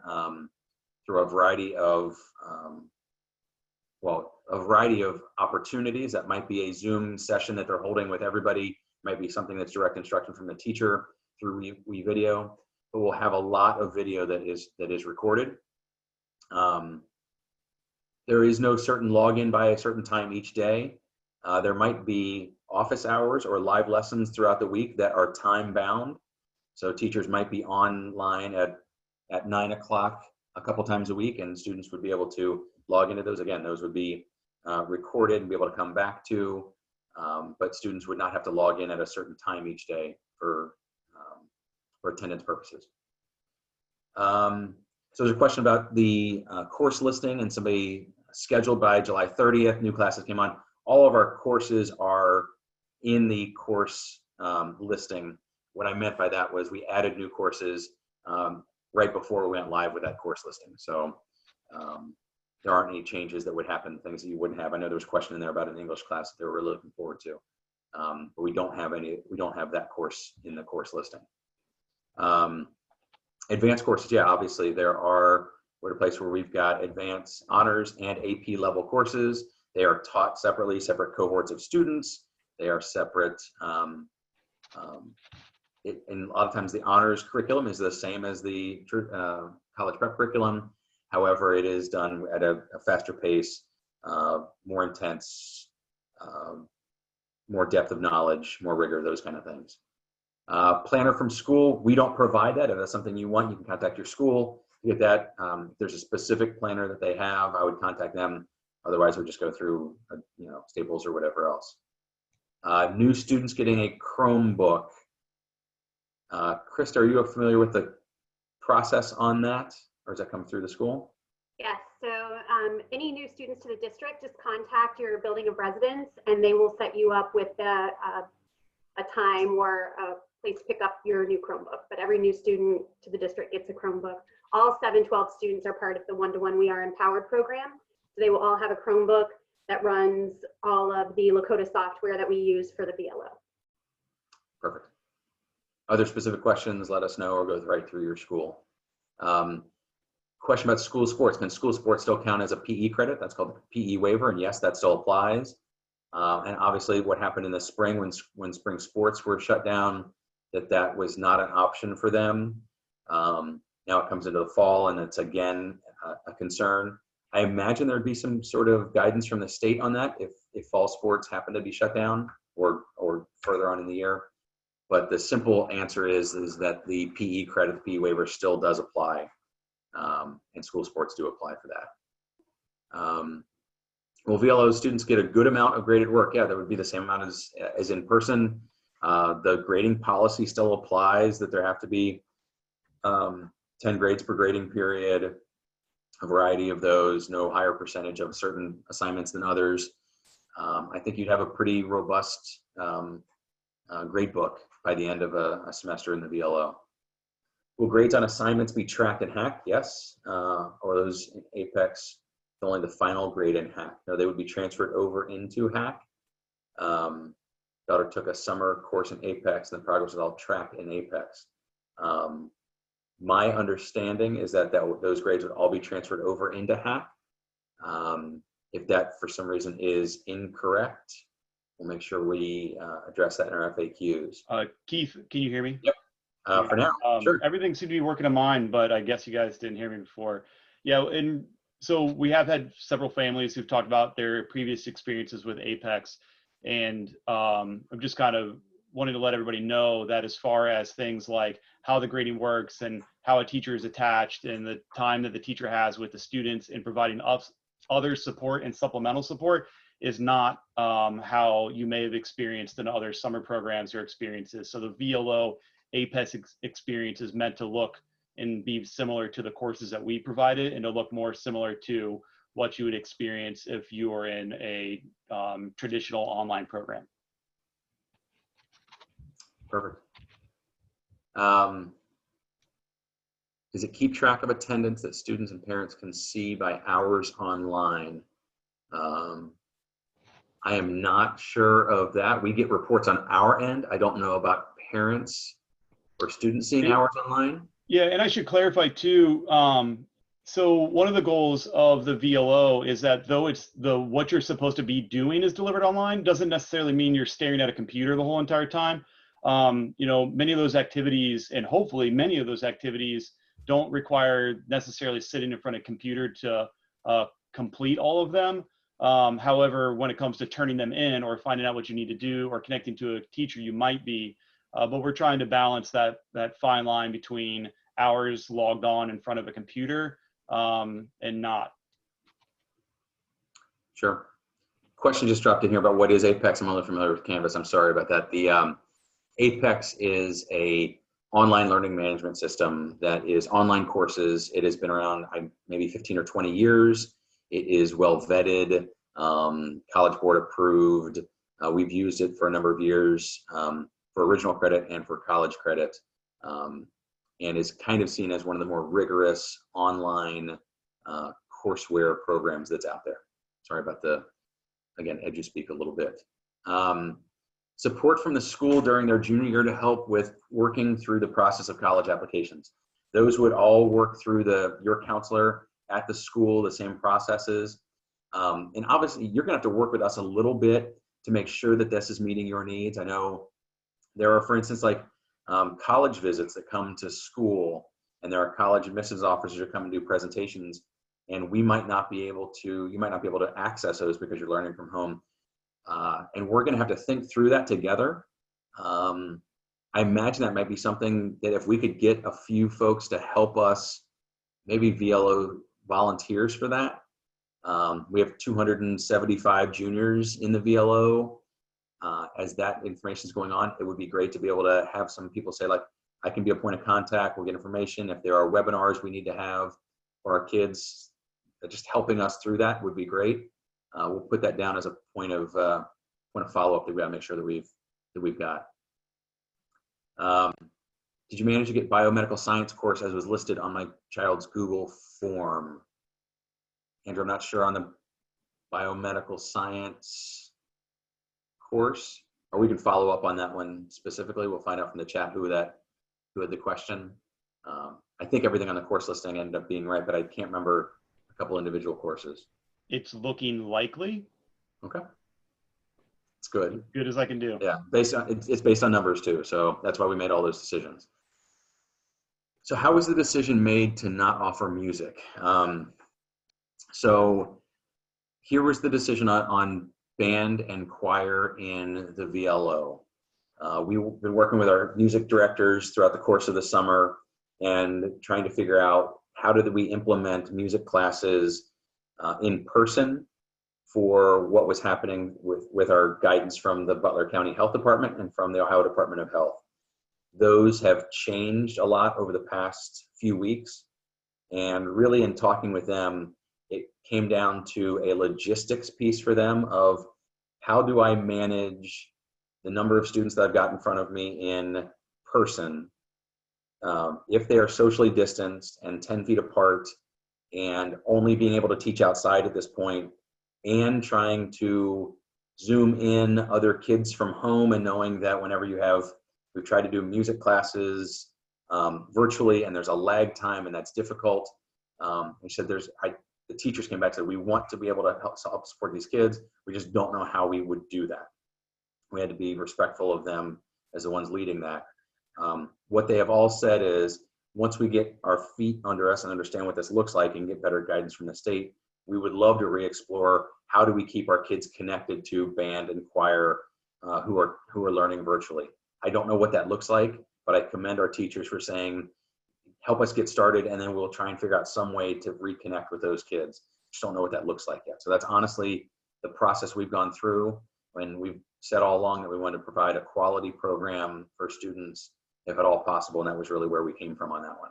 through a variety of opportunities. That might be a Zoom session that they're holding with everybody. It might be something that's direct instruction from the teacher through WeVideo. But we'll have a lot of video that is recorded. There is no certain login by a certain time each day. There might be office hours or live lessons throughout the week that are time bound. So teachers might be online at 9 o'clock a couple times a week, and students would be able to log into those. Again, those would be recorded and be able to come back to, but students would not have to log in at a certain time each day for attendance purposes. So there's a question about the course listing, and somebody scheduled by July 30th, new classes came on. All of our courses are in the course listing. What I meant by that was we added new courses right before we went live with that course listing. So there aren't any changes that would happen, things that you wouldn't have. I know there was a question in there about an English class that they were really looking forward to. But we don't have that course in the course listing. Advanced courses, yeah, obviously we're at a place where we've got advanced honors and AP level courses. They are taught separately, separate cohorts of students. They are separate. And a lot of times the honors curriculum is the same as the college prep curriculum. However, it is done at a faster pace, more intense, more depth of knowledge, more rigor, those kind of things. Planner from school, we don't provide that. If that's something you want, you can contact your school to get that. If there's a specific planner that they have, I would contact them. Otherwise, we'll just go through, Staples or whatever else. New students getting a Chromebook. Krista, are you familiar with the process on that, or does that come through the school? Yes, so any new students to the district, just contact your building of residence and they will set you up with a time or a place to pick up your new Chromebook. But every new student to the district gets a Chromebook. All 712 students are part of the one-to-one We Are Empowered program. So they will all have a Chromebook that runs all of the Lakota software that we use for the VLO. Perfect. Other specific questions, let us know, or go right through your school. Question about school sports. Can school sports still count as a PE credit? That's called the PE waiver, and yes, that still applies. And obviously what happened in the spring when spring sports were shut down, that was not an option for them. Now it comes into the fall and it's again a concern. I imagine there'd be some sort of guidance from the state on that if fall sports happen to be shut down or further on in the year. But the simple answer is that the PE credit, the PE waiver still does apply, and school sports do apply for that. Will VLO students get a good amount of graded work? Yeah, that would be the same amount as in person. The grading policy still applies, that there have to be 10 grades per grading period, a variety of those, no higher percentage of certain assignments than others. I think you'd have a pretty robust grade book by the end of a semester in the VLO. Will grades on assignments be tracked in HACC? Yes. Or those in Apex, only the final grade in HACC. No, they would be transferred over into HACC. Daughter took a summer course in Apex, and the progress was all tracked in Apex. My understanding is that those grades would all be transferred over into HACC. If that for some reason is incorrect, we'll make sure we address that in our FAQs. Keith, can you hear me? Yep. For now, sure. Everything seemed to be working on mine, but I guess you guys didn't hear me before. Yeah, and so we have had several families who've talked about their previous experiences with Apex, and I'm just kind of wanting to let everybody know that as far as things like how the grading works and how a teacher is attached and the time that the teacher has with the students in providing other support and supplemental support is not how you may have experienced in other summer programs or experiences. So the VLO Apex experience is meant to look and be similar to the courses that we provided, and to look more similar to what you would experience if you were in a traditional online program. Perfect. Does it keep track of attendance that students and parents can see by hours online? I am not sure of that. We get reports on our end. I don't know about parents or students seeing hours online. Yeah, and I should clarify too. So one of the goals of the VLO is that though it's what you're supposed to be doing is delivered online, doesn't necessarily mean you're staring at a computer the whole entire time. You know, many of those activities, and hopefully many of those activities, don't require necessarily sitting in front of a computer to complete all of them. However, when it comes to turning them in or finding out what you need to do or connecting to a teacher, you might be. But we're trying to balance that fine line between hours logged on in front of a computer and not. Sure. Question just dropped in here about what is Apex. I'm only familiar with Canvas. I'm sorry about that. The Apex is a online learning management system that is online courses. It has been around maybe 15 or 20 years. It is well vetted, College Board approved. We've used it for a number of years for original credit and for college credit, and is kind of seen as one of the more rigorous online courseware programs that's out there. Sorry about again, edu-speak a little bit. Support from the school during their junior year to help with working through the process of college applications. Those would all work through your counselor at the school, the same processes. And obviously you're gonna have to work with us a little bit to make sure that this is meeting your needs. I know there are, for instance, like college visits that come to school, and there are college admissions officers who come and do presentations, and you might not be able to access those because you're learning from home. And we're gonna have to think through that together. I imagine that might be something that if we could get a few folks to help us, maybe VLO volunteers for that. We have 275 juniors in the VLO. As that information is going on, it would be great to be able to have some people say, like, I can be a point of contact, we'll get information. If there are webinars we need to have for our kids, just helping us through that would be great. We'll put that down as a point of follow-up that we gotta make sure that we've got. Did you manage to get biomedical science course as was listed on my child's Google form? Andrew, I'm not sure on the biomedical science course, or we can follow up on that one specifically. We'll find out from the chat who had the question. I think everything on the course listing ended up being right, but I can't remember a couple individual courses. It's looking likely. Okay. It's good. As good as I can do. Yeah, it's based on numbers too, so that's why we made all those decisions. So how was the decision made to not offer music? So here was the decision on band and choir in the VLO. We've been working with our music directors throughout the course of the summer and trying to figure out how did we implement music classes in person for what was happening with our guidance from the Butler County Health Department and from the Ohio Department of Health. Those have changed a lot over the past few weeks, and really in talking with them, it came down to a logistics piece for them of how do I manage the number of students that I've got in front of me in person if they are socially distanced and 10 feet apart and only being able to teach outside at this point, and trying to Zoom in other kids from home, and knowing that whenever we've tried to do music classes virtually and there's a lag time and that's difficult. He said the teachers came back and said, we want to be able to help support these kids. We just don't know how we would do that. We had to be respectful of them as the ones leading that. What they have all said is, once we get our feet under us and understand what this looks like and get better guidance from the state, we would love to re-explore how do we keep our kids connected to band and choir who are learning virtually. I don't know what that looks like, but I commend our teachers for saying, help us get started, and then we'll try and figure out some way to reconnect with those kids. Just don't know what that looks like yet. So that's honestly the process we've gone through, when we've said all along that we want to provide a quality program for students, if at all possible, and that was really where we came from on that one.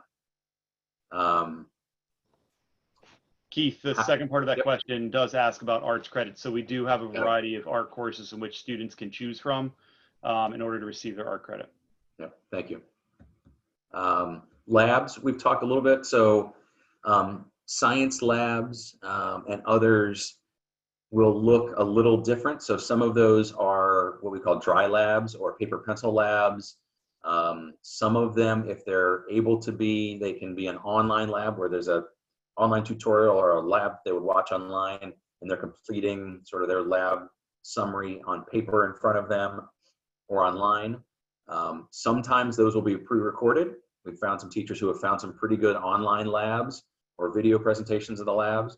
Keith, the second part of that Yep. question does ask about arts credits. So we do have a variety of art courses in which students can choose from in order to receive their art credit. Yeah, thank you. Labs, we've talked a little bit. So science labs and others will look a little different. So some of those are what we call dry labs or paper pencil labs. Some of them, if they're able to be, they can be an online lab where there's a online tutorial or a lab they would watch online, and they're completing sort of their lab summary on paper in front of them or online. Sometimes those will be pre-recorded. We've found some teachers who have found some pretty good online labs or video presentations of the labs.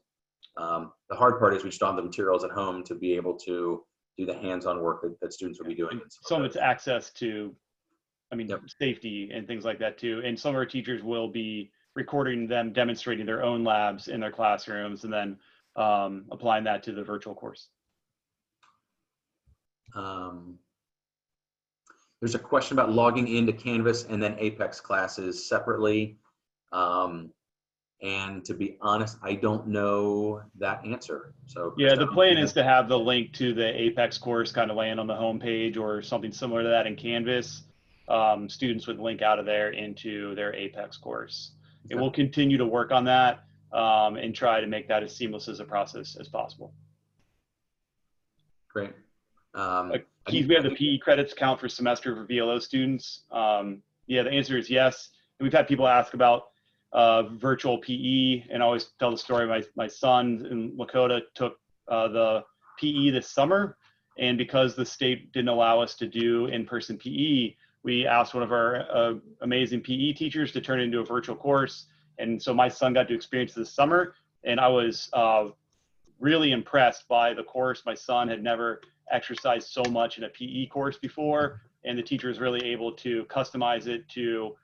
The hard part is we just don't have the materials at home to be able to do the hands-on work that students will be doing. Some of it's access to, Yep. safety and things like that too. And some of our teachers will be recording them demonstrating their own labs in their classrooms and then applying that to the virtual course. There's a question about logging into Canvas and then Apex classes separately. And to be honest, I don't know that answer. So yeah, the plan is to have the link to the Apex course kind of land on the home page or something similar to that in Canvas. Students would link out of there into their Apex course. Okay. And we'll continue to work on that and try to make that as seamless as a process as possible. Great. Keith, we have the PE credits count for semester for VLO students. Yeah, the answer is yes. And we've had people ask about virtual PE, and I always tell the story. My son in Lakota took the PE this summer, and because the state didn't allow us to do in-person PE, we asked one of our amazing PE teachers to turn it into a virtual course. And so my son got to experience this summer, and I was really impressed by the course. My son had never exercised so much in a PE course before, and the teacher was really able to customize it to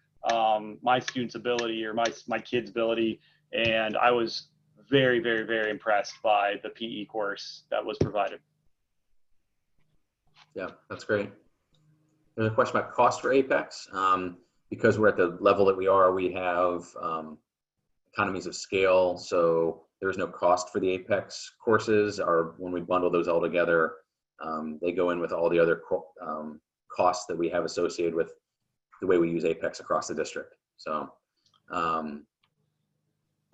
my student's ability or my kid's ability. And I was very, very, very impressed by the PE course that was provided. Yeah, that's great. There's a question about cost for Apex. Because we're at the level that we are, we have economies of scale. So there's no cost for the Apex courses, or when we bundle those all together, they go in with all the other costs that we have associated with the way we use Apex across the district. So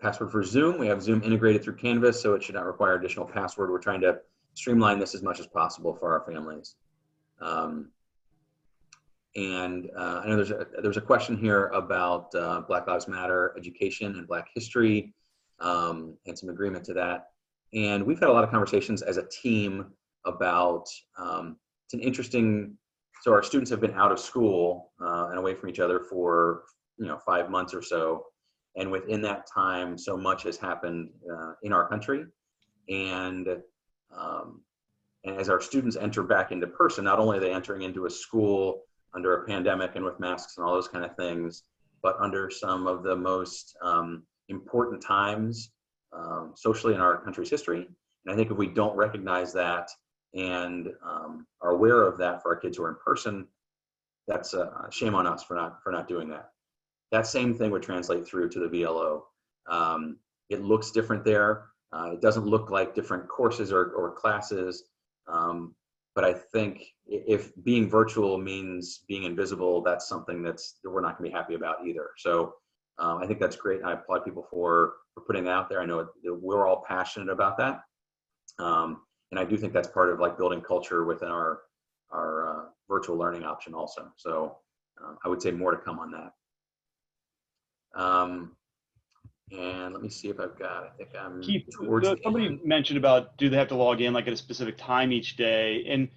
password for Zoom, we have Zoom integrated through Canvas, so it should not require additional password. We're trying to streamline this as much as possible for our families. And I know there's a question here about Black Lives Matter education and Black history, and some agreement to that. And we've had a lot of conversations as a team about, it's an interesting, so our students have been out of school and away from each other for 5 months or so. And within that time, so much has happened in our country. And as our students enter back into person, not only are they entering into a school under a pandemic and with masks and all those kind of things, but under some of the most important times socially in our country's history. And I think if we don't recognize that and are aware of that for our kids who are in person, that's a shame on us for not doing that. That same thing would translate through to the VLO. It looks different there. It doesn't look like different courses or classes. But I think if being virtual means being invisible, that's something that we're not going to be happy about either. So I think that's great. I applaud people for putting that out there. I know we're all passionate about that. And I do think that's part of like building culture within our virtual learning option also. So I would say more to come on that. And let me see if I've got, I think I'm Keith, towards the somebody end. mentioned about, do they have to log in like at a specific time each day? And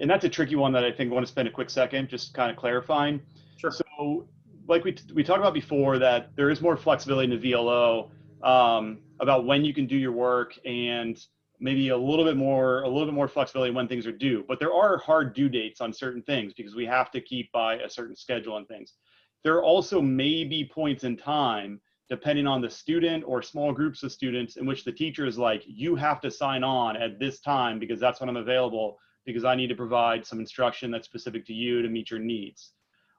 that's a tricky one that I think I want to spend a quick second just kind of clarifying. Sure. So like we talked about before, that there is more flexibility in the VLO about when you can do your work, and maybe a little bit more flexibility when things are due. But there are hard due dates on certain things because we have to keep by a certain schedule and things. There also may be points in time, depending on the student or small groups of students, in which the teacher is like, you have to sign on at this time because that's when I'm available, because I need to provide some instruction that's specific to you to meet your needs.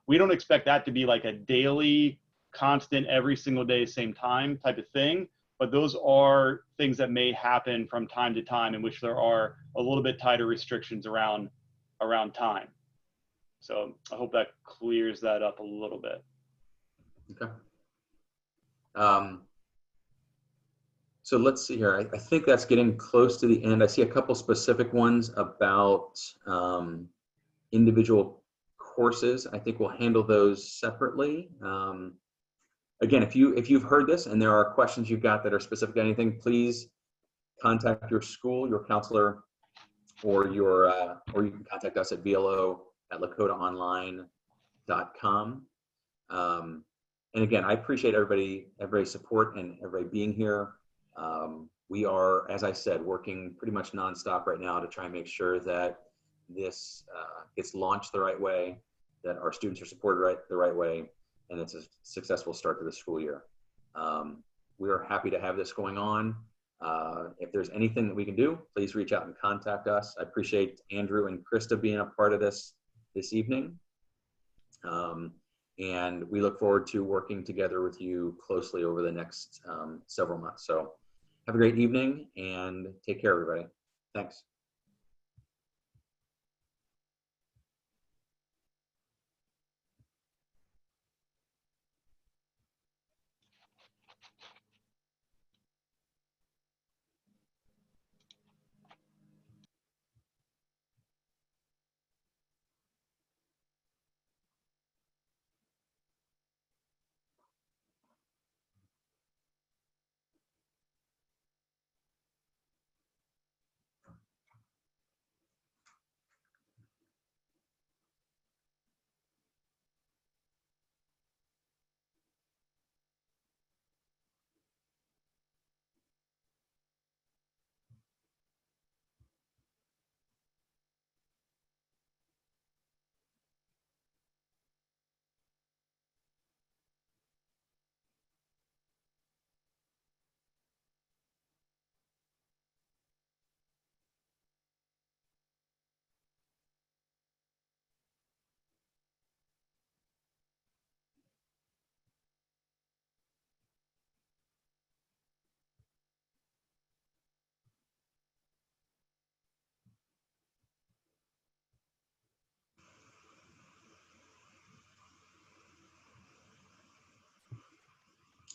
We don't expect that to be like a daily constant every single day, same time type of thing. But those are things that may happen from time to time in which there are a little bit tighter restrictions around time. So I hope that clears that up a little bit. Okay. So let's see here. I think that's getting close to the end. I see a couple specific ones about individual courses. I think we'll handle those separately. Again, if you've heard this and there are questions you've got that are specific to anything, please contact your school, your counselor, or you can contact us at VLO@lakotaonline.com. And again, I appreciate everybody's support and everybody being here. We are, as I said, working pretty much nonstop right now to try and make sure that this gets launched the right way, that our students are supported the right way, and it's a successful start to the school year. We are happy to have this going on. If there's anything that we can do, please reach out and contact us. I appreciate Andrew and Krista being a part of this evening. And we look forward to working together with you closely over the next several months. So have a great evening and take care, everybody. Thanks.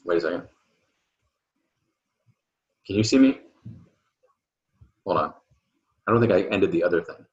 Wait a second. Can you see me? Hold on. I don't think I ended the other thing.